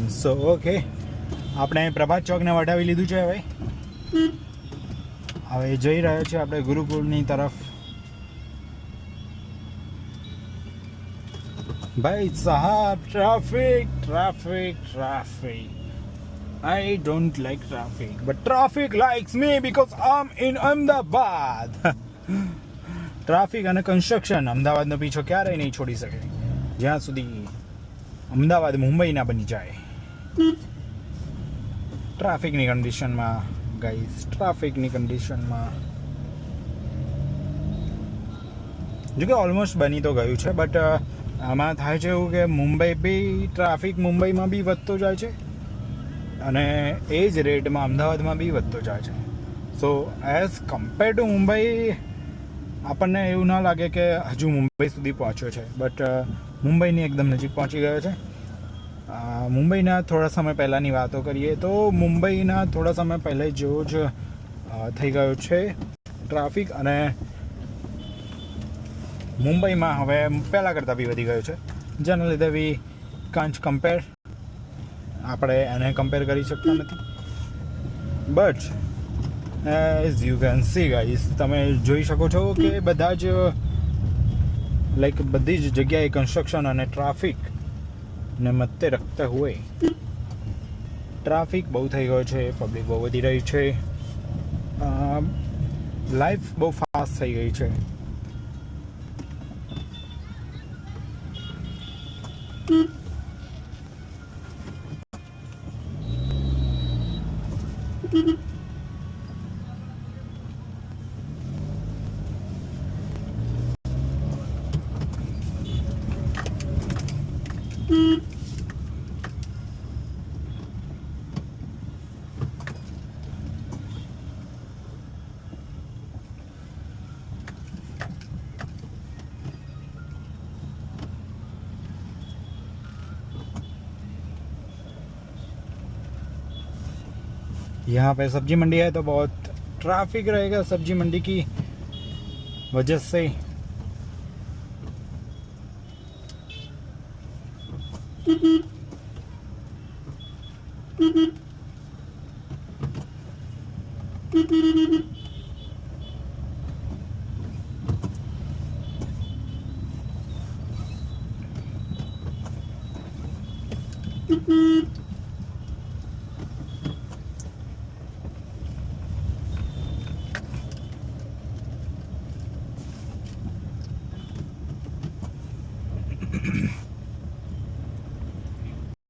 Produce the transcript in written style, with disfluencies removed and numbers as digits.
So okay, આપણે પ્રભાત ચોકને વટાવી લીધું છે. હવે જઈ રહ્યો છે આપણે ગુરુકુળની તરફ. ભાઈ સાહેબ, traffic traffic traffic. I don't like traffic, but traffic likes me because I'm in Ahmedabad. Traffic અને કન્સ્ટ્રક્શન અમદાવાદનો પીછો ક્યારેય નહીં છોડી શકે, જ્યાં સુધી અમદાવાદ મુંબઈ ના બની જાય. ટ્રાફિકની કન્ડિશનમાં ગાઈસ, ટ્રાફિકની કન્ડિશનમાં જો કે ઓલમોસ્ટ બની તો ગયું છે, બટ આમાં થાય છે એવું કે મુંબઈ બી ટ્રાફિક મુંબઈમાં બી વધતો જાય છે અને એ જ રેટમાં અમદાવાદમાં બી વધતો જાય છે. સો એઝ કમ્પેર ટુ મુંબઈ આપણને એવું ના લાગે કે હજુ મુંબઈ સુધી પહોંચ્યો છે, બટ મુંબઈની એકદમ નજીક પહોંચી ગયો છે. મુંબઈના થોડા સમય પહેલાંની વાતો કરીએ તો મુંબઈના થોડા સમય પહેલાં જેવો જ થઈ ગયો છે ટ્રાફિક, અને મુંબઈમાં હવે પહેલાં કરતાં બી વધી ગયું છે, જેના લીધે બી કાંચ કમ્પેર, આપણે એને કમ્પેર કરી શકતા નથી. But as you can see guys, તમે જોઈ શકો છો કે બધા જ લાઈક બધી જ જગ્યાએ કન્સ્ટ્રક્શન અને ટ્રાફિક ને મત્તે રખતા હોય. ટ્રાફિક બહુ થઈ ગયો છે, પબ્લિક બહુ વધી રહી છે, લાઈફ બહુ ફાસ્ટ થઈ ગઈ છે. यहाँ पे सब्जी मंडी है तो बहुत ट्रैफिक रहेगा सब्जी मंडी की वजह से.